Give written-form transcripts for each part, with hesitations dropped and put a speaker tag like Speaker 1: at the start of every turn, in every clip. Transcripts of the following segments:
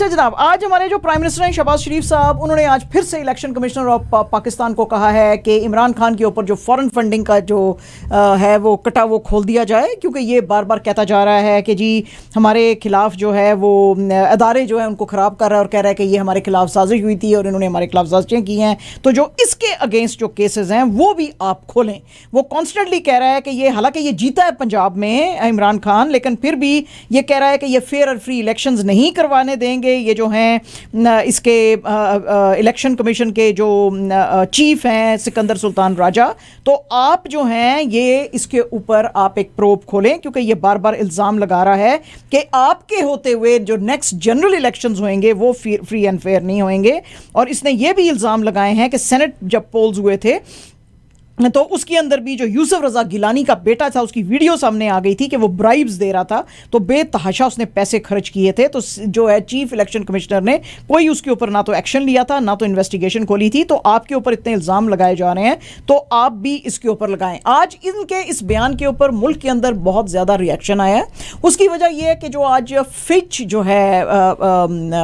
Speaker 1: अच्छा जनाब, आज हमारे जो प्राइम मिनिस्टर हैं शहबाज शरीफ साहब, उन्होंने आज फिर से इलेक्शन कमिश्नर ऑफ पाकिस्तान को कहा है कि इमरान खान के ऊपर जो फॉरेन फंडिंग का जो है वो कटा वो खोल दिया जाए, क्योंकि ये बार बार कहता जा रहा है कि जी हमारे खिलाफ जो है वो अदारे जो है उनको ख़राब कर रहा है और कह रहा है कि ये हमारे खिलाफ साजिश हुई थी और इन्होंने हमारे खिलाफ साजिशें की हैं, तो जो इसके अगेंस्ट जो केसेस हैं वो भी आप खोलें। वो कॉन्स्टेंटली कह रहा है कि ये, हालांकि ये जीता है पंजाब में इमरान खान, लेकिन फिर भी ये कह रहा है कि ये फेयर और फ्री इलेक्शंस नहीं करवाने देंगे ये जो हैं इसके इलेक्शन कमीशन के जो चीफ हैं सिकंदर सुल्तान राजा। तो आप जो हैं ये इसके ऊपर आप एक प्रोब खोलें, क्योंकि ये बार बार इल्ज़ाम लगा रहा है कि आपके होते हुए जो नेक्स्ट जनरल इलेक्शंस होंगे वो फ्री एंड फेयर नहीं होंगे। और इसने ये भी इल्ज़ाम लगाए हैं कि सेनेट जब पोल्स हुए थे तो उसके अंदर भी जो यूसुफ रजा गिलानी का बेटा था उसकी वीडियो सामने आ गई थी कि वो ब्राइब्स दे रहा था, तो बेतहाशा उसने पैसे खर्च किए थे। तो जो है चीफ इलेक्शन कमिश्नर ने कोई उसके ऊपर ना तो एक्शन लिया था ना तो इन्वेस्टिगेशन खोली थी। तो आपके ऊपर इतने इल्ज़ाम लगाए जा रहे हैं तो आप भी इसके ऊपर लगाएं। आज इनके इस बयान के ऊपर मुल्क के अंदर बहुत ज़्यादा रिएक्शन आया है। उसकी वजह यह है कि जो आज फिच जो है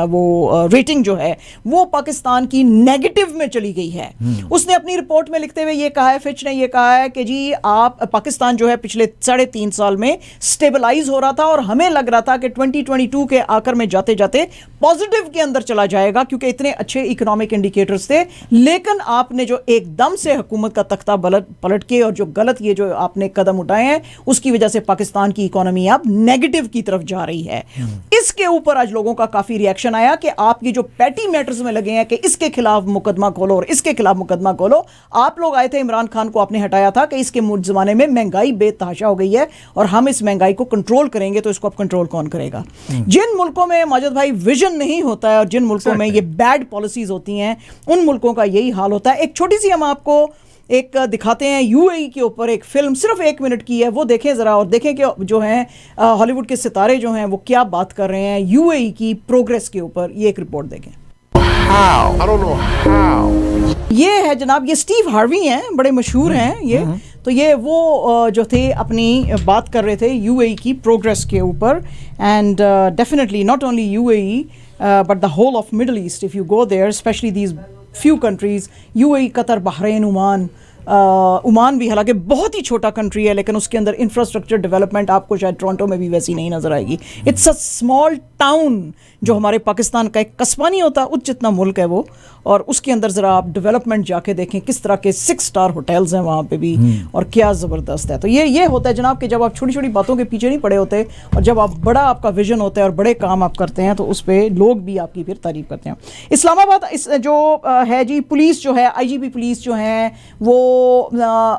Speaker 1: वो रेटिंग जो है वो पाकिस्तान की नेगेटिव में चली गई है। उसने अपनी रिपोर्ट में लिखते हुए ये कहा है, फिच ने ये कहा है कि जी आप पाकिस्तान जो है पिछले 3.5 साल में स्टेबलाइज हो रहा था और हमें लग रहा था कि 2022 के आखिर में जाते जाते पॉजिटिव के अंदर चला जाएगा क्योंकि इतने अच्छे इकोनॉमिक इंडिकेटर्स थे। लेकिन आपने जो एकदम से हुकूमत का तख्ता पलट के और जो गलत ये जो आपने कदम उठाए हैं उसकी वजह से पाकिस्तान की इकोनॉमी अब नेगेटिव की तरफ जा रही है। इसके ऊपर आज लोगों का काफी रिएक्शन आया कि आपकी जो पैटी मैटर्स में लगे हैं कि इसके खिलाफ मुकदमा खोलो और इसके खिलाफ मुकदमा खोलो। आप लोग आए थे, इमरान खान को आपने हटाया था कि इसके जमाने में महंगाई बेतहाशा हो गई है और हम इस महंगाई को कंट्रोल करेंगे, तो इसको अब कंट्रोल कौन करेगा? जिन मुल्कों में माजिद भाई विजन नहीं होता है और जिन मुल्कों में ये बैड पॉलिसीज होती हैं उन मुल्कों का यही हाल होता है। एक छोटी सी हम आपको एक दिखाते हैं यूएई के ऊपर एक फिल्म, सिर्फ 1 मिनट की है, वो देखें ज़रा और देखें कि जो हैं हॉलीवुड के सितारे जो हैं वो क्या बात कर रहे हैं यूएई की प्रोग्रेस के ऊपर। ये एक रिपोर्ट देखें।
Speaker 2: I don't know how.
Speaker 1: ये है जनाब, ये स्टीव हार्वी हैं, बड़े मशहूर हैं ये। तो ये वो जो थे अपनी बात कर रहे थे यूएई की प्रोग्रेस के ऊपर। And definitely not only UAE but the whole of Middle East, if you go there, specially these few countries, UAE, Qatar, Bahrain, Oman. Oman भी हालांकि बहुत ही छोटा कंट्री है लेकिन उसके अंदर इंफ्रास्ट्रक्चर डेवलपमेंट आपको शायद टोरंटो में भी वैसी नहीं नज़र आएगी। इट्स अ स्मॉल टाउन, जो हमारे पाकिस्तान का एक कस्बा नहीं होता उस जितना मुल्क है वो। और उसके अंदर ज़रा आप डेवलपमेंट जाके देखें, किस तरह के 6 स्टार होटल्स हैं वहाँ पे भी और क्या ज़बरदस्त है। तो ये होता है जनाब कि जब आप छोटी छोटी बातों के पीछे नहीं पड़े होते और जब आप बड़ा आपका विजन होता है और बड़े काम आप करते हैं तो उस पर लोग भी आपकी फिर तारीफ करते हैं। इस्लामाबाद जो है जी, पुलिस जो है, आईजीपी पुलिस जो हैं वो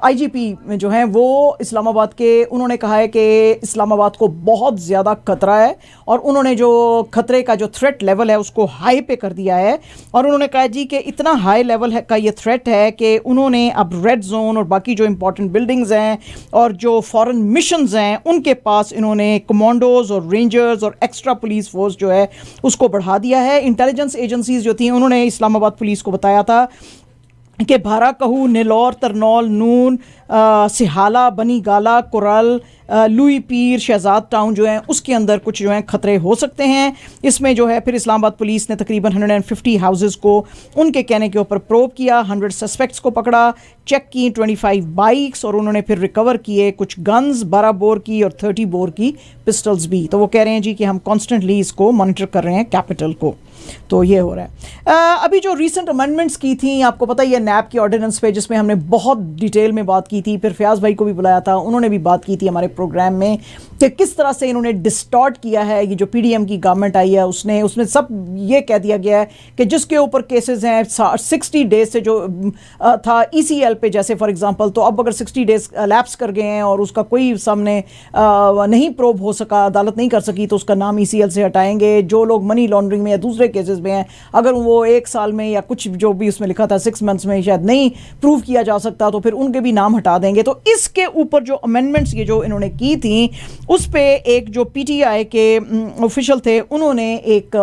Speaker 1: आईजीपी जो हैं वो इस्लामाबाद के, उन्होंने कहा है कि इस्लामाबाद को बहुत ज़्यादा खतरा है और उन्होंने जो खतरे का जो थ्रेट लेवल है उसको हाई पे कर दिया है। और उन्होंने कहा जी कि इतना हाई लेवल का ये थ्रेट है कि उन्होंने अब रेड जोन और बाकी जो इंपॉर्टेंट बिल्डिंग्स हैं और जो फॉरेन मिशंस हैं उनके पास इन्होंने कमांडोज और रेंजर्स और एक्स्ट्रा पुलिस फोर्स जो है उसको बढ़ा दिया है। इंटेलिजेंस एजेंसीज जो थी उन्होंने इस्लामाबाद पुलिस को बताया था कि भारा कहू, नेलौर, तरनौल, नून, सिहाला, बनी गाला, कुरल, लुई पीर, शहजाद टाउन जो है उसके अंदर कुछ जो है खतरे हो सकते हैं। इसमें जो है फिर इस्लामाबाद पुलिस ने तकरीबन 150 हाउसेस को उनके कहने के ऊपर प्रोब किया, 100 सस्पेक्ट्स को पकड़ा, चेक की 25 बाइक्स और उन्होंने फिर रिकवर किए कुछ गन्स, 12 बोर की और 30 बोर की पिस्टल्स भी। तो वो कह रहे हैं जी कि हम कॉन्स्टेंटली इसको मॉनिटर कर रहे हैं कैपिटल को। तो ये हो रहा है। अभी जो रीसेंट अमेंडमेंट्स की थी, आपको पता ही है नैब की ऑर्डिनेंस पे, जिसमें हमने बहुत डिटेल में बात की थी, फिर फयाज भाई को भी बुलाया था, उन्होंने भी बात की थी हमारे प्रोग्राम में कि किस तरह से इन्होंने डिस्टॉर्ट किया है। ये जो पीडीएम की गवर्नमेंट आई है उसमें सब ये कह दिया गया है कि जिसके ऊपर केसेस हैं 60 डेज से जो था ईसीएल पे, जैसे फॉर एग्जांपल, तो अब अगर 60 डेज लैप्स कर गए हैं और उसका कोई सामने नहीं प्रोब हो सका, अदालत नहीं कर सकी, तो उसका नाम ईसीएल से हटाएंगे। जो लोग मनी लॉन्ड्रिंग में या दूसरे केसेस में हैं, अगर वो 1 साल में या कुछ जो भी उसमें लिखा था 6 मंथ्स में शायद नहीं प्रूव किया जा सकता, तो फिर उनके भी नाम हटा देंगे। तो इसके ऊपर जो अमेंडमेंट्स ये जो इन्होंने की थी उस पे एक जो पीटीआई के ऑफिशियल थे उन्होंने एक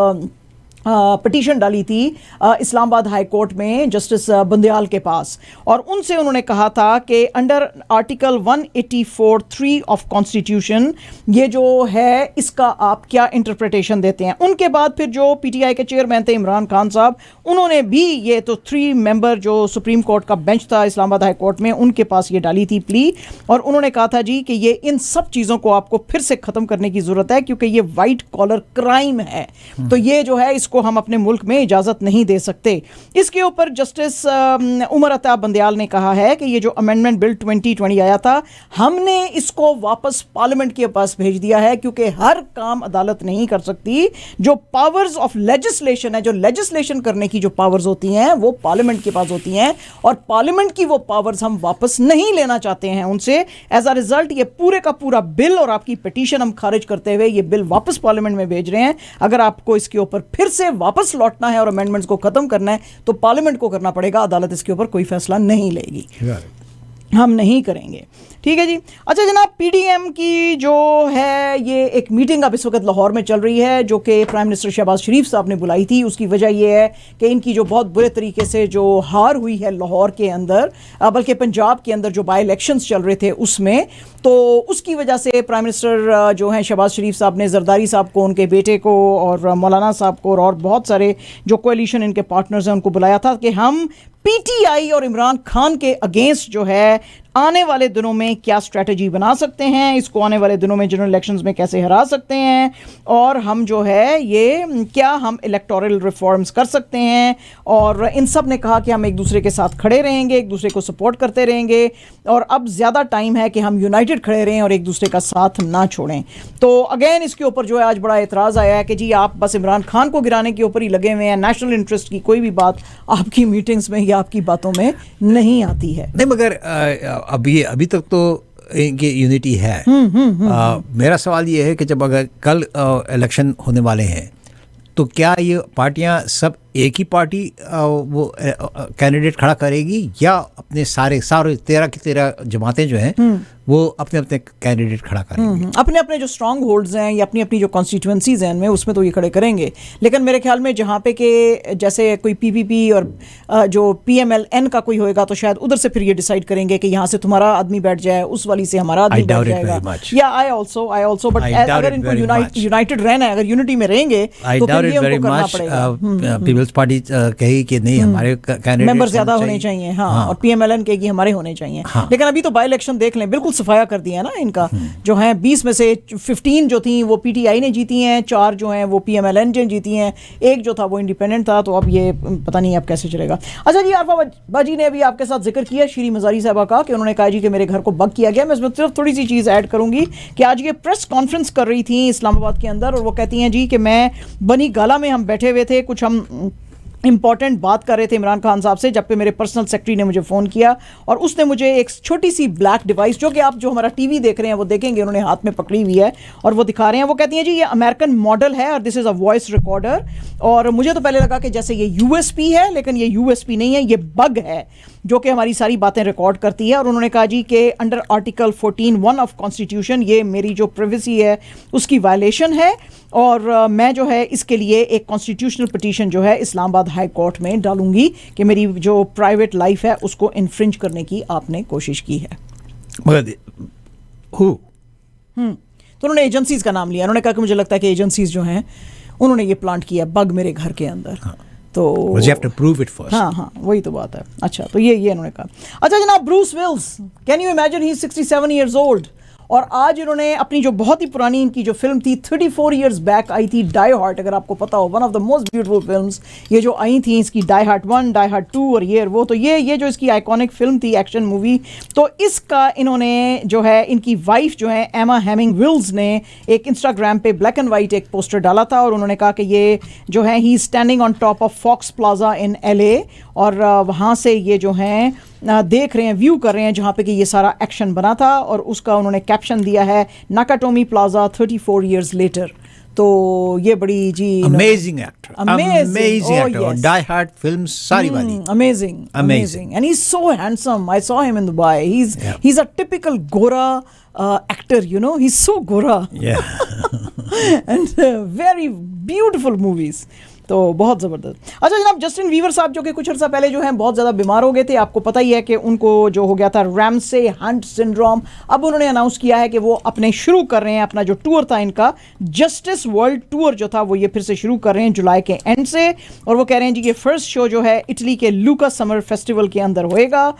Speaker 1: पिटीशन डाली थी इस्लामाबाद हाई कोर्ट में जस्टिस बंदयाल के पास, और उनसे उन्होंने कहा था कि अंडर आर्टिकल 184(3) ऑफ कॉन्स्टिट्यूशन ये जो है इसका आप क्या इंटरप्रिटेशन देते हैं। उनके बाद फिर जो पीटीआई के चेयरमैन थे इमरान खान साहब, उन्होंने भी ये तो 3 मेंबर जो सुप्रीम कोर्ट का बेंच था इस्लामाबाद हाई कोर्ट में, उनके पास ये डाली थी प्ली, और उन्होंने कहा था जी कि ये इन सब चीज़ों को आपको फिर से ख़त्म करने की ज़रूरत है क्योंकि ये वाइट कॉलर क्राइम है, तो ये जो है इसको हम अपने मुल्क में इजाज़त नहीं दे सकते। इसके ऊपर जस्टिस उमर अता बंदयाल ने कहा है कि ये जो अमेंडमेंट बिल 2020 आया था, हमने इसको वापस पार्लियामेंट के पास भेज दिया है क्योंकि हर काम अदालत नहीं कर सकती। जो पावर्स ऑफ लेजिस्लेशन है, जो लेजिस्लेशन करने की जो पावर्स होती हैं वो पार्लियामेंट के पास होती हैं, और पार्लियामेंट की वो पावर्स हम वापस नहीं लेना चाहते हैं उनसे। एज अ रिजल्ट ये पूरे का पूरा बिल और आपकी पिटीशन हम खारिज करते हुए ये बिल वापस पार्लियामेंट में भेज रहे हैं। अगर आपको इसके ऊपर फिर से वापस लौटना है और अमेंडमेंट्स को खत्म करना है तो पार्लियामेंट को करना पड़ेगा, अदालत इसके ऊपर कोई फैसला नहीं लेगी, हम नहीं करेंगे। ठीक है जी। अच्छा जनाब, पीडीएम की जो है ये एक मीटिंग अब इस वक्त लाहौर में चल रही है जो कि प्राइम मिनिस्टर शहबाज शरीफ साहब ने बुलाई थी। उसकी वजह ये है कि इनकी जो बहुत बुरे तरीके से जो हार हुई है लाहौर के अंदर, बल्कि पंजाब के अंदर जो बाई इलेक्शंस चल रहे थे उसमें, तो उसकी वजह से प्राइम मिनिस्टर जो हैं शहबाज शरीफ साहब ने जरदारी साहब को, उनके बेटे को और मौलाना साहब को और बहुत सारे जो कोalition इनके पार्टनर्स हैं उनको बुलाया था कि हम पीटीआई और इमरान खान के अगेंस्ट जो है आने वाले दिनों में क्या स्ट्रेटजी बना सकते हैं, इसको आने वाले दिनों में जनरल इलेक्शंस में कैसे हरा सकते हैं, और हम जो है ये क्या हम इलेक्टोरल रिफॉर्म्स कर सकते हैं। और इन सब ने कहा कि हम एक दूसरे के साथ खड़े रहेंगे, एक दूसरे को सपोर्ट करते रहेंगे, और अब ज़्यादा टाइम है कि हम यूनाइटेड खड़े रहें और एक दूसरे का साथ ना छोड़ें। तो अगेन इसके ऊपर जो है आज बड़ा एतराज़ आया है कि जी आप बस इमरान खान को गिराने के ऊपर ही लगे हुए हैं, नेशनल इंटरेस्ट की कोई भी बात आपकी मीटिंग्स में या आपकी बातों में नहीं आती है।
Speaker 3: नहीं, मगर अभी तक तो इनकी यूनिटी है। मेरा सवाल ये है कि जब अगर कल इलेक्शन होने वाले हैं तो क्या ये पार्टियां सब एक ही पार्टी वो कैंडिडेट खड़ा करेगी या अपने सारे 13 की 13 जमातें जो हैं वो अपने अपने कैंडिडेट खड़ा करेंगे?
Speaker 1: अपने अपने जो स्ट्रॉन्ग होल्ड्स हैं या अपनी अपनी जो कॉन्स्टिट्यूंसीज हैं उनमें, उसमें तो ये खड़े करेंगे। लेकिन मेरे ख्याल में जहाँ पे के जैसे कोई पीपीपी और जो पीएमएलएन का कोई होएगा तो शायद उधर से फिर ये डिसाइड करेंगे कि यहाँ से तुम्हारा आदमी बैठ जाए, उस वाली से हमारा आदमी बैठ जाएगा। या आई ऑल्सो बट अगर इनको यूनाइटेड रहना है, अगर यूनिटी में रहेंगे तो फिर ये उनको करना पड़ेगा।
Speaker 3: पीपल्स पार्टी कहेगी कि नहीं हमारे कैंडिडेट
Speaker 1: मेंबर ज्यादा होने चाहिए, हाँ, और पीएमएलएन कहेगी हमारे होने चाहिए। लेकिन अभी तो बाई इलेक्शन देख लें, बिल्कुल सफाया कर दिया ना इनका। जो है 20 में से 15 जो थी वो पीटीआई ने जीती हैं, 4 जो हैं वो पीएमएलएन ने जीती हैं, 1 जो था वो इंडिपेंडेंट था। तो अब ये पता नहीं अब कैसे चलेगा। अच्छा जी, आरफा बाजी ने अभी आपके साथ जिक्र किया शीरी मजारी साहबा का कि उन्होंने कहा जी कि मेरे घर को बग किया गया। मैं इसमें सिर्फ थोड़ी सी चीज़ ऐड करूंगी कि आज ये प्रेस कॉन्फ्रेंस कर रही थी इस्लामाबाद के अंदर, और वो कहती हैं जी कि मैं बनी गाला में हम बैठे हुए थे, कुछ हम इंपॉर्टेंट बात कर रहे थे इमरान खान साहब से, जब पे मेरे पर्सनल सेक्रेटरी ने मुझे फ़ोन किया और उसने मुझे एक छोटी सी ब्लैक डिवाइस, जो कि आप जो हमारा टीवी देख रहे हैं वो देखेंगे, उन्होंने हाथ में पकड़ी हुई है और वो दिखा रहे हैं। वो कहती हैं जी ये अमेरिकन मॉडल है और this is a voice recorder. और मुझे तो पहले लगा कि जैसे ये यूएसपी है, लेकिन ये यूएसपी नहीं है, ये बग है जो कि हमारी सारी बातें रिकॉर्ड करती है। और उन्होंने कहा जी कि अंडर आर्टिकल 14(1) ऑफ कॉन्स्टिट्यूशन ये मेरी जो प्राइवेसी है उसकी वायलेशन है, और मैं जो है इसके लिए एक कॉन्स्टिट्यूशनल पिटीशन जो है इस्लामाबाद हाई कोर्ट में डालूंगी कि मेरी जो प्राइवेट लाइफ है उसको इन्फ्रिंज करने की आपने कोशिश की है। तो उन्होंने एजेंसीज का नाम लिया। उन्होंने कहा कि मुझे लगता है कि एजेंसीज जो हैं उन्होंने ये प्लांट किया बग मेरे घर के अंदर। तो
Speaker 3: you have to prove it first.
Speaker 1: हाँ, वही तो बात है। अच्छा, तो ये उन्होंने कहा। अच्छा जनाब, Bruce Willis, can you imagine he is 67 years old, और आज इन्होंने अपनी जो बहुत ही पुरानी इनकी जो फिल्म थी 34 years बैक आई थी, डाई हार्ड, अगर आपको पता हो, one of the most beautiful films ये जो आई थी इसकी, डाई हार्ड 1, डाई हार्ड 2 और ये और वो। तो ये जो इसकी आइकॉनिक फिल्म थी, एक्शन मूवी, तो इसका इन्होंने जो है इनकी वाइफ जो है एमा हेमिंग विल्स ने एक इंस्टाग्राम पे ब्लैक एंड वाइट एक पोस्टर डाला था और उन्होंने कहा कि ये जो है ही standing on top of Fox Plaza in LA, और वहाँ से ये जो हैं देख रहे हैं, व्यू कर रहे हैं जहाँ पे कि ये सारा एक्शन बना था, और उसका उन्होंने कैप्शन दिया है नाकाटोमी प्लाजा 34 years लेटर। तो ये बड़ी जी
Speaker 3: amazing actor, amazing actor, die hard films सारी वाली,
Speaker 1: amazing and he is so handsome. I saw him in Dubai, he is a typical गोरा actor, you know, he's so gora.
Speaker 3: Yeah.
Speaker 1: And very beautiful movies. तो बहुत ज़बरदस्त। अच्छा जनाब, Justin Weaver साहब जो कि कुछ अर्सा पहले जो है बहुत ज़्यादा बीमार हो गए थे, आपको पता ही है कि उनको जो हो गया था रैमसे हंट सिंड्रोम। अब उन्होंने अनाउंस किया है कि वो अपने शुरू कर रहे हैं अपना जो टूर था इनका जस्टिस वर्ल्ड टूर जो था वो ये फिर से शुरू कर रहे हैं जुलाई के एंड से। और वो कह रहे हैं जी कि फर्स्ट शो जो है इटली के लूका समर फेस्टिवल के अंदर होएगा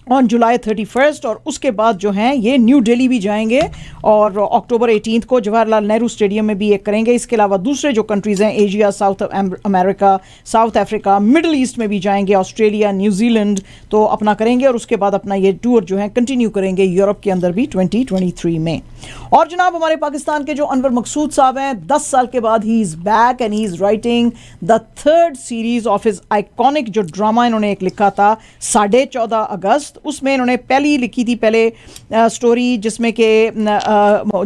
Speaker 1: ऑन जुलाई 31 और उसके बाद जो हैं ये न्यू दिल्ली भी जाएंगे और अक्टूबर 18 को जवाहरलाल नेहरू स्टेडियम में भी एक करेंगे। इसके अलावा दूसरे जो कंट्रीज़ हैं Asia, south America, south Africa, middle east में भी जाएंगे, ऑस्ट्रेलिया, न्यूजीलैंड तो अपना करेंगे और उसके बाद अपना ये टूर जो है कंटिन्यू करेंगे यूरोप के अंदर भी 2023 में। और जनाब हमारे पाकिस्तान के जो अनवर मकसूद साहब हैं 10 साल के बाद he is back and he is writing the third series of his iconic जो ड्रामा इन्होंने एक लिखा था 14.5 अगस्त। उसमें इन्होंने पहली लिखी थी पहले स्टोरी जिसमें के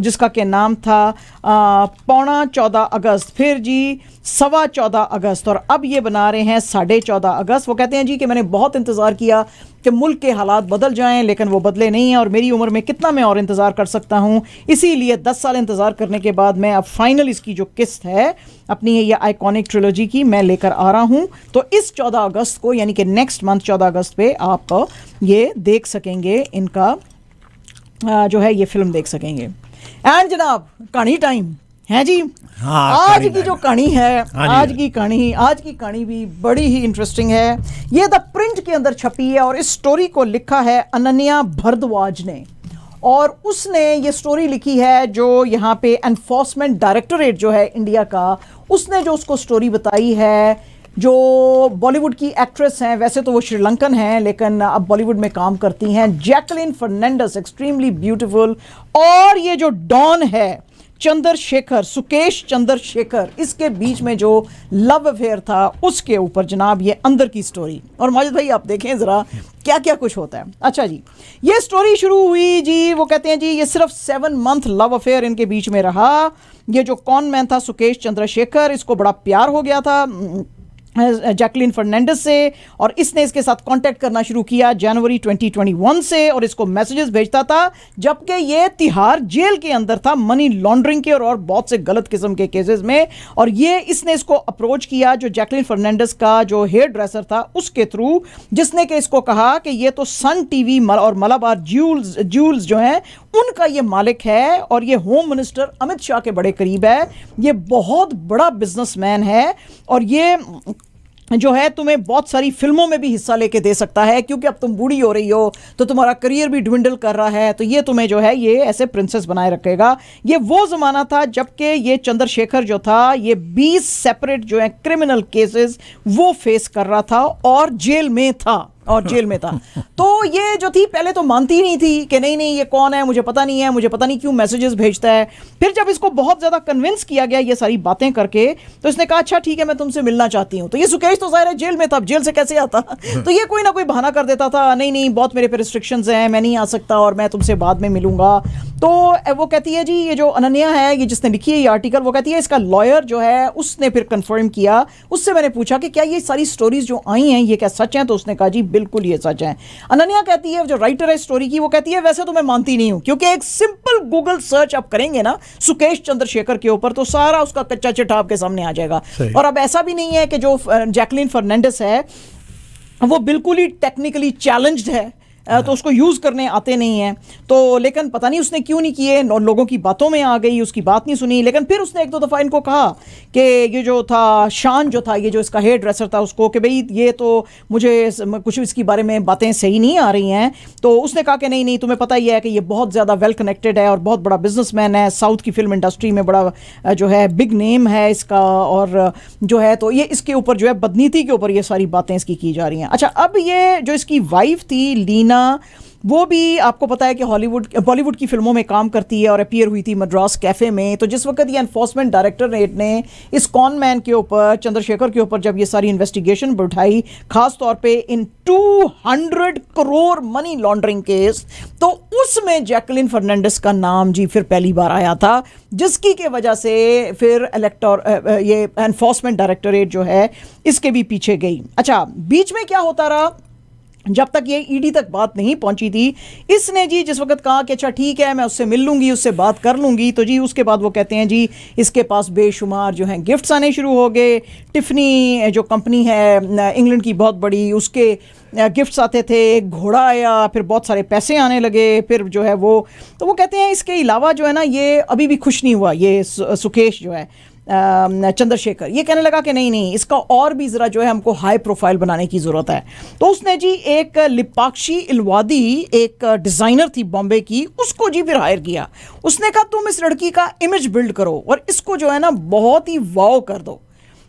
Speaker 1: जिसका के नाम था 14.25 अगस्त, फिर जी 14.25 अगस्त और अब ये बना रहे हैं 14.5 अगस्त। वो कहते हैं जी कि मैंने बहुत इंतज़ार किया कि मुल्क के हालात बदल जाएं लेकिन वो बदले नहीं हैं और मेरी उम्र में कितना मैं और इंतज़ार कर सकता हूं, इसीलिए 10 साल इंतज़ार करने के बाद मैं अब फाइनल इसकी जो किस्त है अपनी ये आइकॉनिक ट्रिलॉजी की मैं लेकर आ रहा हूं। तो इस 14 अगस्त को यानी कि नेक्स्ट मंथ 14 अगस्त पे आप ये देख सकेंगे इनका जो है ये फिल्म देख सकेंगे। एंड जनाब कहानी टाइम है जी।
Speaker 3: हाँ,
Speaker 1: आज की जो कहानी है
Speaker 3: हाँ
Speaker 1: आज की कहानी भी बड़ी ही इंटरेस्टिंग है। ये द प्रिंट के अंदर छपी है और इस स्टोरी को लिखा है अनन्या भारद्वाज ने और उसने ये स्टोरी लिखी है जो यहाँ पे एनफोर्समेंट डायरेक्टोरेट जो है इंडिया का उसने जो उसको स्टोरी बताई है। जो बॉलीवुड की एक्ट्रेस हैं, वैसे तो वो श्रीलंकन हैं लेकिन अब बॉलीवुड में काम करती हैं, जैकलिन फर्नांडिस, एक्सट्रीमली ब्यूटीफुल। और ये जो डॉन है चंद्रशेखर, सुकेश चंद्रशेखर, इसके बीच में जो लव अफेयर था उसके ऊपर जनाब ये अंदर की स्टोरी। और माजिद भाई आप देखें ज़रा क्या क्या कुछ होता है। अच्छा जी, ये स्टोरी शुरू हुई जी, वो कहते हैं जी ये सिर्फ 7 मंथ लव अफेयर इनके बीच में रहा। ये जो कॉन मैन था सुकेश चंद्रशेखर, इसको बड़ा प्यार हो गया था जैकलिन फर्नांडिस से और इसने इसके साथ कांटेक्ट करना शुरू किया जनवरी 2021 से और इसको मैसेजेस भेजता था जबकि ये तिहाड़ जेल के अंदर था मनी लॉन्ड्रिंग के और बहुत से गलत किस्म के केसेस में। और ये इसने इसको अप्रोच किया जो जैकलिन फर्नांडिस का जो हेयर ड्रेसर था उसके थ्रू, जिसने कि इसको कहा कि ये तो सन टीवी और मलाबार ज्यूल्स जो हैं उनका ये मालिक है और ये होम मिनिस्टर अमित शाह के बड़े करीब है, ये बहुत बड़ा बिजनेसमैन है और ये जो है तुम्हें बहुत सारी फिल्मों में भी हिस्सा लेके दे सकता है क्योंकि अब तुम बूढ़ी हो रही हो तो तुम्हारा करियर भी ड्विंडल कर रहा है, तो ये तुम्हें जो है ये ऐसे प्रिंसेस बनाए रखेगा। ये वो ज़माना था जबकि ये चंद्रशेखर जो था ये 20 सेपरेट जो है क्रिमिनल केसेस वो फेस कर रहा था और जेल में था। तो ये जो थी पहले तो मानती ही नहीं थी कि नहीं ये कौन है, मुझे पता नहीं है, मुझे पता नहीं क्यों मैसेजेस भेजता है। फिर जब इसको बहुत ज़्यादा कन्विंस किया गया ये सारी बातें करके तो इसने कहा अच्छा ठीक है मैं तुमसे मिलना चाहती हूँ। तो ये सुकेश तो ज़ाहिर है जेल में था, जेल से कैसे आता तो ये कोई ना कोई बहाना कर देता था, नहीं बहुत मेरे पे रिस्ट्रिक्शंस हैं, मैं नहीं आ सकता और मैं तुमसे बाद में मिलूंगा। तो वो कहती है जी ये जो अनन्या है ये जिसने लिखी है ये आर्टिकल, वो कहती है इसका लॉयर जो है उसने फिर कंफर्म किया, उससे मैंने पूछा कि क्या ये सारी स्टोरीज जो आई हैं ये क्या सच हैं, तो उसने कहा जी बिल्कुल ये सच है। अनन्या कहती है जो राइटर है स्टोरी की, वो कहती है वैसे तो मैं मानती नहीं हूं क्योंकि एक सिंपल गूगल सर्च आप करेंगे ना सुकेश चंद्रशेखर के ऊपर तो सारा उसका कच्चा चिट्ठा आपके सामने आ जाएगा। और अब ऐसा भी नहीं है कि जो जैकलिन फर्नांडिस है वो बिल्कुल ही टेक्निकली चैलेंज्ड है तो उसको यूज़ करने आते नहीं हैं, तो लेकिन पता नहीं उसने क्यों नहीं किए, लोगों की बातों में आ गई, उसकी बात नहीं सुनी। लेकिन फिर उसने 1-2 दफ़ा इनको कहा कि ये जो था शान जो था ये जो इसका हेयर ड्रेसर था उसको कि भाई ये तो मुझे कुछ इसके बारे में बातें सही नहीं आ रही हैं। तो उसने कहा कि नहीं तुम्हें पता ही है कि ये बहुत ज़्यादा वेल कनेक्टेड है और बहुत बड़ा बिजनेसमैन है, साउथ की फिल्म इंडस्ट्री में बड़ा जो है बिग नेम है इसका और जो है तो ये इसके ऊपर जो है बदनीति के ऊपर ये सारी बातें इसकी की जा रही हैं। अच्छा अब ये जो इसकी वाइफ थी लीना वो भी आपको पता है कि बॉलीवुड की फिल्मों में काम करती है और अपीयर हुई थी मद्रास कैफे में। तो जिस वक्त ये एनफोर्समेंट डायरेक्टरेट ने इस कॉन मैन के ऊपर चंद्रशेखर के ऊपर जब ये सारी इन्वेस्टिगेशन उठाई खास तौर पे इन 200 करोड़ मनी लॉन्ड्रिंग केस, तो उसमें जैकलिन फर्नांडिस का नाम जी फिर पहली बार आया था, जिसकी के वजह से फिर ये एनफोर्समेंट डायरेक्टरेट जो है इसके भी पीछे गई। अच्छा बीच में क्या होता रहा जब तक ये ईडी तक बात नहीं पहुंची थी, इसने जी जिस वक्त कहा कि अच्छा ठीक है मैं उससे मिल लूंगी, उससे बात कर लूंगी, तो जी उसके बाद वो कहते हैं जी इसके पास बेशुमार जो हैं गिफ्ट्स आने शुरू हो गए। टिफनी जो कंपनी है इंग्लैंड की बहुत बड़ी, उसके गिफ्ट्स आते थे, एक घोड़ा आया, फिर बहुत सारे पैसे आने लगे, फिर जो है वो, तो वो कहते हैं इसके अलावा जो है ना ये अभी भी खुश नहीं हुआ ये सुकेश जो है चंद्रशेखर, ये कहने लगा कि नहीं नहीं इसका और भी ज़रा जो है हमको हाई प्रोफाइल बनाने की ज़रूरत है। तो उसने जी एक लिपाक्षी इलवादी एक डिज़ाइनर थी बॉम्बे की, उसको जी फिर हायर किया। उसने कहा तुम इस लड़की का इमेज बिल्ड करो और इसको जो है ना बहुत ही वाव कर दो।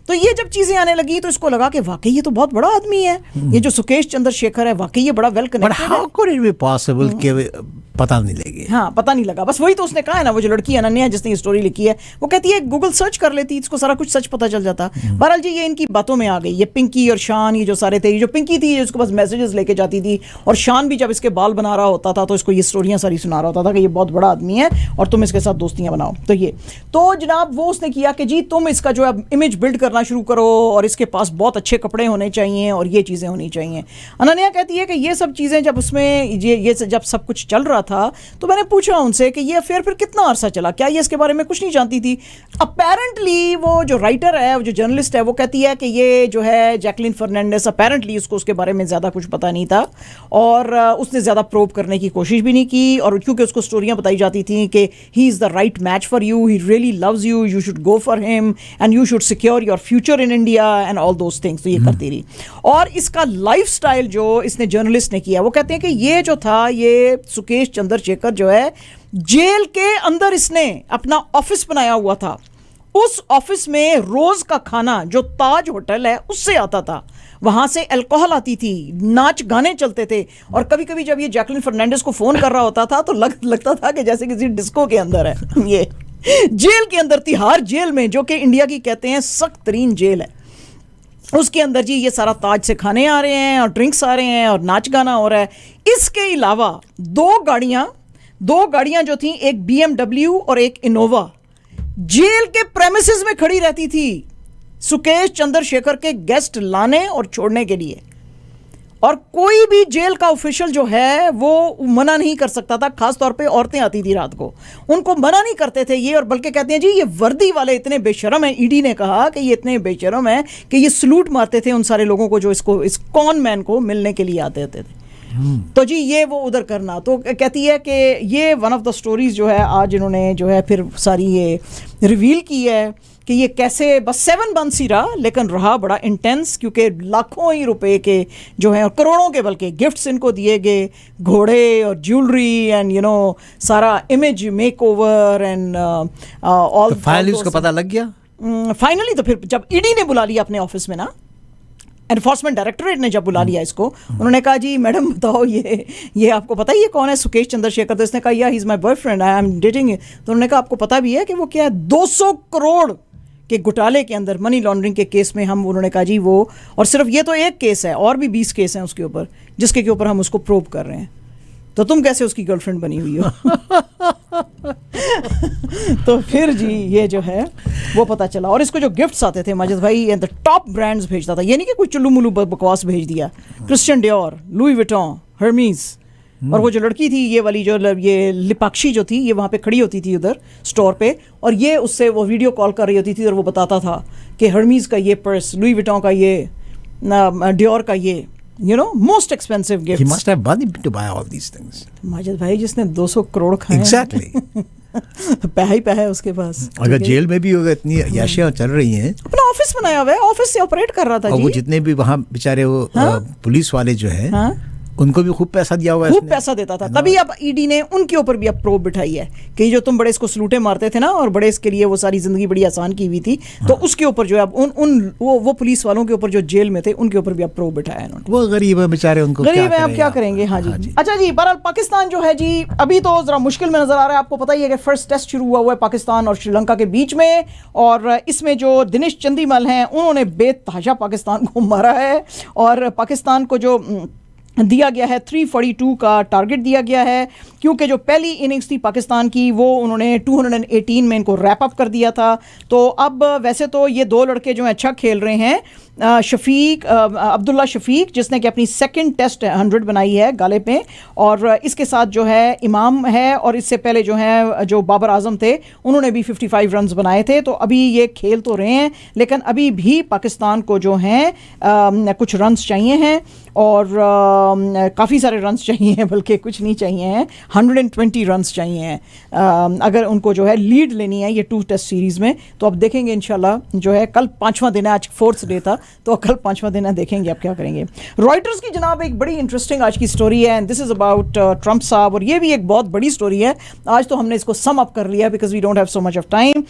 Speaker 1: तो ये जब चीज़ें आने लगी तो इसको लगा कि वाकई ये तो बहुत बड़ा आदमी है, ये जो सुकेश चंद्रशेखर है वाकई ये बड़ा वेल कनेक्टेड है।
Speaker 3: How could it be possible कि पता नहीं लगे?
Speaker 1: हाँ पता नहीं लगा, बस वही तो उसने कहा है ना, वो जो लड़की अनन्या जिसने ये स्टोरी लिखी है वो कहती है गूगल सर्च कर लेती इसको सारा कुछ सच पता चल जाता। बहरहाल जी ये इनकी बातों में आ गई, ये पिंकी और शान ये जो सारे थे, ये जो पिंकी थी उसके पास मैसेजेस लेके जाती थी और शान भी जब इसके बाल बना रहा होता था तो इसको ये स्टोरियाँ सारी सुना रहा होता था कि ये बहुत बड़ा आदमी है और तुम इसके साथ दोस्तियाँ बनाओ। तो ये तो जनाब वो उसने किया कि जी तुम इसका जो है इमेज बिल्ड करना शुरू करो और इसके पास बहुत अच्छे कपड़े होने चाहिए और ये चीज़ें होनी चाहिए। अनन्या कहती है कि ये सब चीज़ें जब उसमें ये जब सब कुछ चल रहा था तो मैंने पूछा उनसे कि ये अफेयर फिर कितना अरसा चला, क्या ये इसके बारे में कुछ नहीं जानती थी? अपेरेंटली वो जो राइटर है, वो जो जर्नलिस्ट है, वो कहती है कि ये जो है जैकलिन फर्नांडिस अपेरेंटली उसको उसके बारे में ज़्यादा कुछ पता नहीं था और उसने ज़्यादा प्रोब करने की कोशिश भी नहीं की, और क्योंकि उसको स्टोरियाँ बताई जाती थी कि he is the right match for you, he really loves you, you should go for him and you should secure your future in India and all those things. तो ये करती रही। और इसका लाइफस्टाइल जो इसने जर्नलिस्ट ने किया, वो कहते हैं कि ये जो था ये सुकेश चंद्रशेखर जो है जेल के अंदर इसने अपना ऑफिस बनाया हुआ था। उस ऑफिस में रोज का खाना जो ताज होटल है उससे आता था, वहां से अल्कोहल आती थी, नाच गाने चलते थे, और कभी कभी जब ये जैकलिन फर्नांडिस को फोन कर रहा होता था तो लगता था कि जैसे किसी डिस्को के अंदर है। ये जेल के अंदर, तिहाड़ जेल में, जो कि इंडिया की कहते हैं सख्त तरीन जेल है, उसके अंदर जी ये सारा ताज से खाने आ रहे हैं और ड्रिंक्स आ रहे हैं और नाच गाना हो रहा है। इसके अलावा दो गाड़ियां जो थी, एक BMW और एक इनोवा, जेल के प्रेमिसेस में खड़ी रहती थी सुकेश चंद्रशेखर के गेस्ट लाने और छोड़ने के लिए, और कोई भी जेल का ऑफिशियल जो है वो मना नहीं कर सकता था। खास तौर पे औरतें आती थी रात को, उनको मना नहीं करते थे ये, और बल्कि कहते हैं जी ये वर्दी वाले इतने बेशरम हैं, ईडी ने कहा कि ये इतने बेशरम हैं कि ये सलूट मारते थे उन सारे लोगों को जो इस कॉन मैन को मिलने के लिए आते थे। तो जी ये वो उधर करना, तो कहती है कि ये वन ऑफ द स्टोरीज जो है आज इन्होंने जो है फिर सारी ये रिवील की है कि ये कैसे बस 7 मंथ्स ही रहा, लेकिन रहा बड़ा इंटेंस, क्योंकि लाखों ही रुपए के जो हैं और करोड़ों के बल्कि गिफ्ट्स इनको दिए गए, घोड़े और ज्वेलरी एंड यू नो सारा image makeover and all.
Speaker 3: Finally उसको पता लग गया
Speaker 1: फाइनली। तो फिर जब ईडी ने बुला लिया अपने ऑफिस में ना, एनफोर्समेंट डायरेक्टोरेट ने जब बुला लिया इसको, उन्होंने कहा जी मैडम बताओ ये आपको पता ही है कौन है सुकेश चंद्रशेखर? तो इसने कहा या he is my boyfriend, I am dating. तो उन्होंने कहा आपको पता भी है कि वो क्या है, 200 करोड़ के घोटाले के अंदर, मनी लॉन्ड्रिंग के केस में हम, उन्होंने कहा जी वो, और सिर्फ ये तो एक केस है, और भी 20 केस हैं उसके ऊपर जिसके के ऊपर हम उसको प्रोब कर रहे हैं। तो तुम कैसे उसकी गर्लफ्रेंड बनी हुई हो? तो फिर जी ये जो है वो पता चला, और इसको जो गिफ्ट्स आते थे माजिद भाई द टॉप ब्रांड्स भेजता था, ये नहीं कि कोई चुल्लू मुल्लू बकवास भेज दिया। Christian Dior, Louis Vuitton, Hermes, और वो जो लड़की थी ये वाली जो ये लिपाक्षी जो थी, ये वहाँ पे खड़ी होती थी उधर स्टोर पे, और ये उससे वो वीडियो कॉल कर रही होती थी और वो बताता था कि हर्मीज का ये पर्स, लुई विटॉन का ये, डियोर का ये, you know, most expensive gifts.
Speaker 3: He must have money to buy all these things.
Speaker 1: Majid भाई जिसने 200 करोड़ खाए
Speaker 3: Exactly.
Speaker 1: पैसा ही पैसा है उसके पास।
Speaker 3: अगर जेल में भी होगा इतनी याशियां चल रही हैं,
Speaker 1: अपना ऑफिस बनाया हुआ है, ऑफिस से ऑपरेट कर रहा था
Speaker 3: और
Speaker 1: जी।
Speaker 3: वो जितने भी वहाँ बेचारे वो पुलिस वाले जो है,
Speaker 1: हाँ?
Speaker 3: उनको भी खूब पैसा दिया हुआ है,
Speaker 1: खूब पैसा देता था। तभी अब ईडी ने उनके ऊपर भी अब प्रोब बिठाई है कि जो तुम बड़े इसको सलूटे मारते थे ना, और बड़े इसके लिए वो सारी जिंदगी बड़ी आसान की हुई थी, तो उसके ऊपर जो है अब वो पुलिस वालों के ऊपर जो जेल में थे उनके ऊपर भी अब प्रोब बिठाया इन्होंने।
Speaker 3: वो गरीब है बेचारे, उनको
Speaker 1: गरीब है, अब क्या करेंगे। हाँ जी। अच्छा जी, बहरहाल पाकिस्तान जो है जी अभी तो जरा मुश्किल में नजर आ रहा है। आपको पता ही है कि फर्स्ट टेस्ट शुरू हुआ है पाकिस्तान और श्रीलंका के बीच में, और इसमें जो दिनेश चंदीमल हैं उन्होंने बेतहाशा पाकिस्तान को मारा है, और पाकिस्तान को जो दिया गया है, 342 का टारगेट दिया गया है, क्योंकि जो पहली इनिंग्स थी पाकिस्तान की वो उन्होंने 218 में इनको रैप अप कर दिया था। तो अब वैसे तो ये दो लड़के जो हैं अच्छा खेल रहे हैं, अब्दुल्ला शफीक जिसने कि अपनी सेकंड टेस्ट 100 बनाई है गाले पे, और इसके साथ जो है इमाम है, और इससे पहले जो है जो बाबर आजम थे उन्होंने भी 55 रन्स बनाए थे। तो अभी ये खेल तो रहे हैं, लेकिन अभी भी पाकिस्तान को जो हैं कुछ रन्स चाहिए हैं, और काफ़ी सारे रन्स चाहिए हैं, बल्कि कुछ नहीं चाहिए हैं, 120 रन्स चाहिए हैं अगर उनको जो है लीड लेनी है ये 2 टेस्ट सीरीज़ में। तो अब देखेंगे इंशाल्लाह, जो है कल 5वां दिन है, आज 4th डे था, तो कल 5वां दिन है, देखेंगे अब क्या करेंगे। रॉयटर्स की जनाब एक बड़ी इंटरेस्टिंग आज की स्टोरी है, and this is about Trump साहब, और ये भी एक बहुत बड़ी स्टोरी है। आज तो हमने इसको सम अप कर लिया because we don't have so much of time.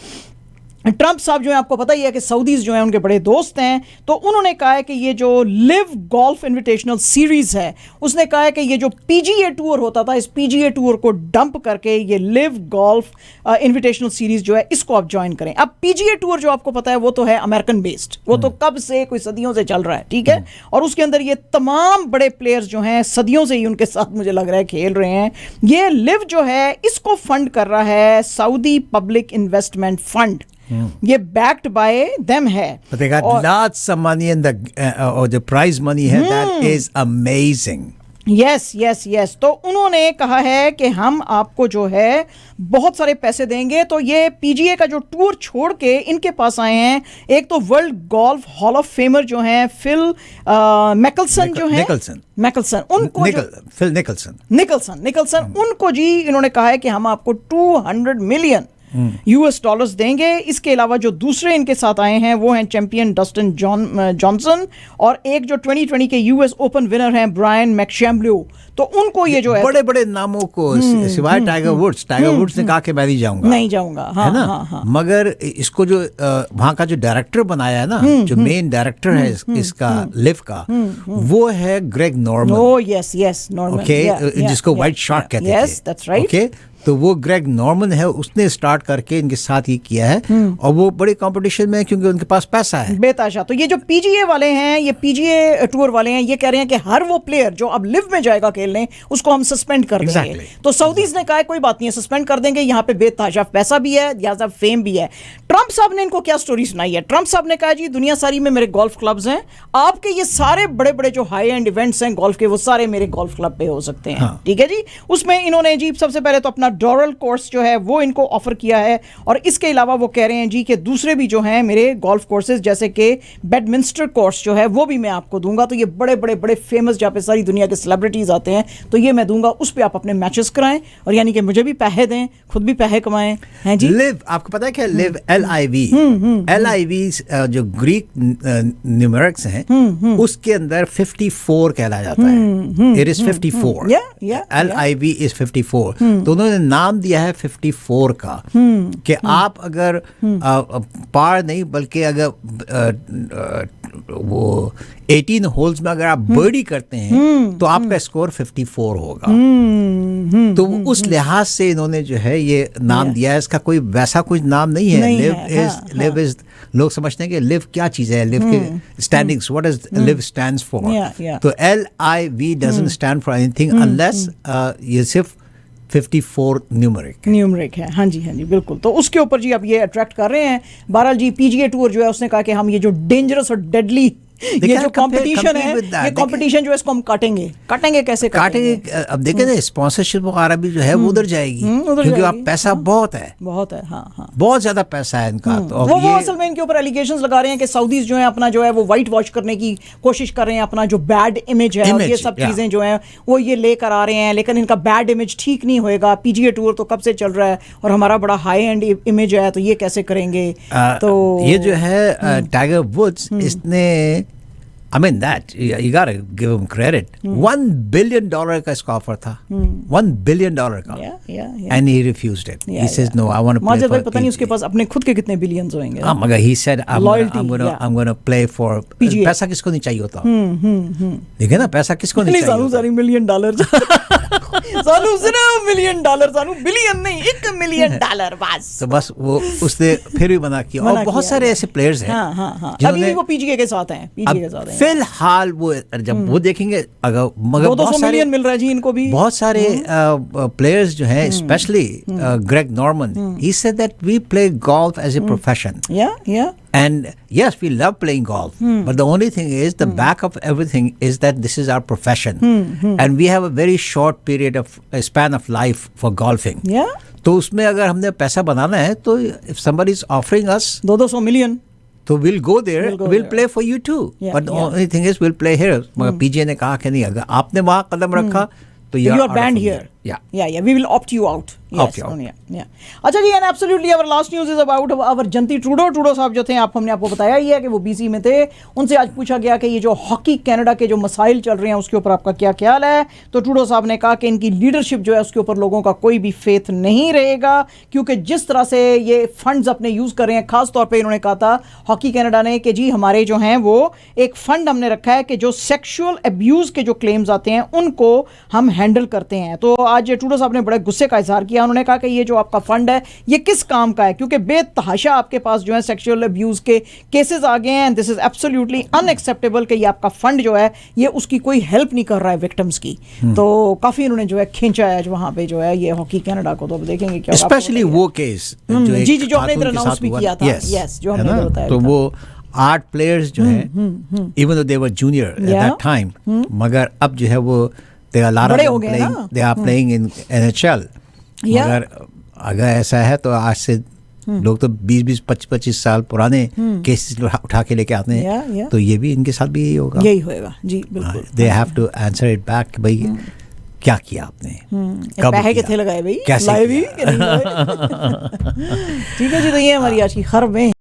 Speaker 1: Trump साहब जो है, आपको पता ही है कि सऊदीज जो हैं उनके बड़े दोस्त हैं, तो उन्होंने कहा है कि ये जो लिव गोल्फ इनविटेशनल सीरीज है, उसने कहा है कि ये जो पीजीए टूर होता था, इस पीजीए टूर को डंप करके ये लिव गोल्फ इनविटेशनल सीरीज जो है इसको आप ज्वाइन करें। अब पीजीए टूर जो आपको पता है वो तो है अमेरिकन बेस्ड, वो तो कब से कोई सदियों से चल रहा है, ठीक है, और उसके अंदर ये तमाम बड़े प्लेयर्स जो हैं सदियों से ही उनके साथ मुझे लग रहा है खेल रहे हैं। ये लिव जो है इसको फंड कर रहा है सऊदी पब्लिक इन्वेस्टमेंट फंड, ये बैक्ड बाय देम है।
Speaker 3: But they got lots of money in the prize money है, that is amazing.
Speaker 1: Yes yes yes, तो उन्होंने कहा है कि हम आपको जो है बहुत सारे पैसे देंगे। तो ये पीजीए का जो टूर छोड़ के इनके पास आए हैं, एक तो world golf hall of famer जो हैं फिल मैकलसन जो है, मैकलसन उनको
Speaker 3: फिल
Speaker 1: निकलसन उनको जी इन्होंने कहा है कि हम आपको 200 मिलियन US डॉलर्स देंगे। इसके अलावा जो दूसरे इनके साथ आए हैं वो हैं चैंपियन डस्टिन जॉनसन, और एक जो 2020 के US ओपन विनर हैं ब्रायन मैकशैम्ब्लो। तो उनको ये जो है
Speaker 3: बड़े बड़े नामों को सिवाय टाइगर वुड्स ने कहा कि मैं नहीं जाऊंगा,
Speaker 1: हाँ,
Speaker 3: है ना,
Speaker 1: हाँ।
Speaker 3: मगर इसको जो वहां का जो डायरेक्टर बनाया है ना, जो मेन डायरेक्टर है इसका लिव का, वो है Greg Norman.
Speaker 1: Oh yes yes, Norman,
Speaker 3: जिसको व्हाइट शार्क कहते थे।
Speaker 1: Yes that's right.
Speaker 3: ओके, तो वो ग्रेग नॉर्मन है, उसने स्टार्ट करके इनके साथ ये किया है, और वो बड़े कंपटीशन में है क्योंकि उनके पास पैसा है
Speaker 1: बेताशा। तो ये जो पीजीए वाले हैं, ये पीजीए टूर वाले हैं, ये कह रहे हैं कि हर वो प्लेयर जो अब लिव में जाएगा खेलने उसको हम सस्पेंड कर देंगे। तो सऊदीज ने कहा कोई बात नहीं है, सस्पेंड कर देंगे, यहाँ पे बेताशा पैसा भी है, यहाँ से फेम भी है। ट्रंप साहब ने इनको क्या स्टोरी सुनाई है? ट्रंप साहब ने कहा जी दुनिया सारी में मेरे गोल्फ क्लब्स हैं, आपके ये सारे बड़े बड़े जो हाई एंड इवेंट्स हैं गोल्फ के, वो सारे मेरे गोल्फ क्लब पे हो सकते हैं। ठीक है जी। उसमें इन्होंने जी सबसे पहले तो अपना डोरल कोर्स जो है वो इनको ऑफर किया है, और इसके अलावा वो कह रहे हैं जी कि दूसरे भी जो हैं मेरे गोल्फ कोर्सेज जैसे कि बेडमिंस्टर कोर्स जो है वो भी मैं आपको दूंगा। तो ये बड़े बड़े बड़े फेमस जहाँ पे सारी दुनिया के सेलिब्रिटीज आते हैं, तो ये मैं दूंगा, उस पर आप अपने मैचेस कराएं, और यानी कि मुझे भी पैसे दें, खुद भी पैसे कमाएं। हैं जी।
Speaker 3: लिव, आपको पता है क्या लिव, LIV जो ग्रीक न्यूमेरिक्स हैं उसके अंदर 54 कहला जाता है। It is 54, LIV is 54। तो उन्होंने नाम दिया है 54 का, कि आप अगर पार नहीं बल्कि अगर वो 18 होल्स में अगर आप बर्डी करते हैं तो आपका स्कोर 54 होगा। तो उस लिहाज से इन्होंने जो है ये नाम दिया है। इसका कोई वैसा कुछ नाम नहीं है। लिव इज, लोग समझते हैं कि लिव क्या चीज है, लिव के standings, what is live stands for. तो LIV doesn't stand for anything unless ये सिर्फ 54 न्यूमरिक है।
Speaker 1: हाँ जी बिल्कुल। तो उसके ऊपर जी अब ये अट्रैक्ट कर रहे हैं। बहरहाल जी पीजीए टूर जो है उसने कहा कि हम ये जो डेंजरस और डेडली ये जो कंपटीशन है, ये कंपटीशन जो है इसको हम काटेंगे कैसे
Speaker 3: काटेंगे? अब देखें ना, स्पॉन्सरशिप वगैरह भी जो है वो उधर जाएगी, क्योंकि आप पैसा बहुत है,
Speaker 1: हाँ,
Speaker 3: बहुत ज्यादा पैसा है इनका। तो
Speaker 1: वो असल में इनके ऊपर एलिगेशंस लगा रहे हैं कि सऊदीज जो है अपना जो है वो वाइट वॉश करने की कोशिश कर रहे हैं, अपना जो बैड इमेज है, ये सब चीजें जो है वो ये लेकर आ रहे हैं, लेकिन इनका बैड इमेज ठीक नहीं होएगा। पीजीए टूर तो कब से चल रहा है और हमारा बड़ा हाई एंड इमेज है, तो ये कैसे करेंगे? तो
Speaker 3: ये जो है टाइगर वुड्स, इसने I mean that you gotta give him credit. $1 billion का इसका ऑफर था, $1 billion का, and he refused it. He says no, I want to play
Speaker 1: for.
Speaker 3: भाई
Speaker 1: पता नहीं उसके पास अपने खुद के कितने बिलियंस होंगे।
Speaker 3: हाँ, मगर he said I'm gonna play for PGA. पैसा किसको नहीं चाहिए होता? देखिए ना, पैसा किसको नहीं चाहिए?
Speaker 1: $1 million सानू सिर्फ $1 मिलियन, सानू बिलियन नहीं, $1 मिलियन बस।
Speaker 3: तो बस वो उसने फिर भी मना किया। और बहुत सारे ऐसे प्लेयर्स हैं
Speaker 1: हाँ।
Speaker 3: जिन्होंने
Speaker 1: अभी वो पीजीए के साथ हैं, पीजीए के साथ हैं।
Speaker 3: फिलहाल वो जब वो देखेंगे, अगर मगर
Speaker 1: 200 मिलियन मिल रहा है जी इनको भी।
Speaker 3: बहुत सारे प्लेयर्स जो हैं, specially Greg Norman, he said that we play golf as a profession.
Speaker 1: Yeah.
Speaker 3: And yes, we love playing golf, but the only thing is the back of everything is that this is our profession, and we have a very short period of span of life for golfing.
Speaker 1: Yeah.
Speaker 3: तो उसमें अगर हमने पैसा बनाना है, तो if somebody is offering us
Speaker 1: 200 million,
Speaker 3: तो we'll go there, we'll play for you too.
Speaker 1: Yeah,
Speaker 3: But the only thing is we'll play here. मगर पीजे ने कहा कि नहीं, अगर आपने वहाँ कदम रखा तो
Speaker 1: you are banned here. Yeah, we will opt you out. Yes, yeah. अच्छा जी, and absolutely our last news is about our जंती ट्रूडो साहब जो थे, हमने आपको बताया ही है कि वो बीसी में थे। उनसे आज पूछा गया कि ये जो हॉकी कनाडा के जो मसाइल चल रहे हैं उसके ऊपर आपका क्या ख्याल है। तो ट्रूडो साहब ने कहा कि इनकी लीडरशिप जो है उसके ऊपर लोगों का कोई भी फेथ नहीं रहेगा, क्योंकि जिस तरह से ये फंड्स अपने यूज़ कर रहे हैं, खास तौर पर इन्होंने कहा था हॉकी कनाडा ने कि जी हमारे जो हैं वो एक फ़ंड हमने रखा है कि जो सेक्शुअल अब्यूज़ के जो क्लेम्स आते हैं उनको हम हैंडल करते हैं। तो आज ट्रूडो साहब ने बड़े गुस्से का इजहार किया। उन्होंने कहा कि ये जो आपका फंड है ये किस काम का है, क्योंकि बेतहाशा आपके पास जो है सेक्सुअल अब्यूज के केसेस आ गए हैं। दिस इज एब्सोल्युटली अनएक्सेप्टेबल कि ये आपका फंड जो है ये उसकी कोई हेल्प नहीं कर रहा है विक्टिम्स की। तो काफी उन्होंने जो है खींचा है वहां पे जो है ये हॉकी कनाडा को। तो अब देखेंगे क्या,
Speaker 3: स्पेशली वो केस
Speaker 1: जी जो हमने इधर अनाउंस भी किया था। यस, जो हमने बताया।
Speaker 3: तो वो 8 प्लेयर्स जो हैं, even though they were junior at that time, मगर अब जो है वो they are playing in NHL. मगर अगर ऐसा है तो आज से लोग तो 20-20, 25-25 साल पुराने केसेस उठा के लेके आते हैं। तो ये भी इनके साथ भी यही होगा
Speaker 1: जी, बिल्कुल।
Speaker 3: They have to answer it back, भाई क्या किया आपने,
Speaker 1: कब पैसे कितने लगाए भाई,
Speaker 3: कैसे
Speaker 1: लाए भी ठीक है जी। तो ये हमारी आज की खबर में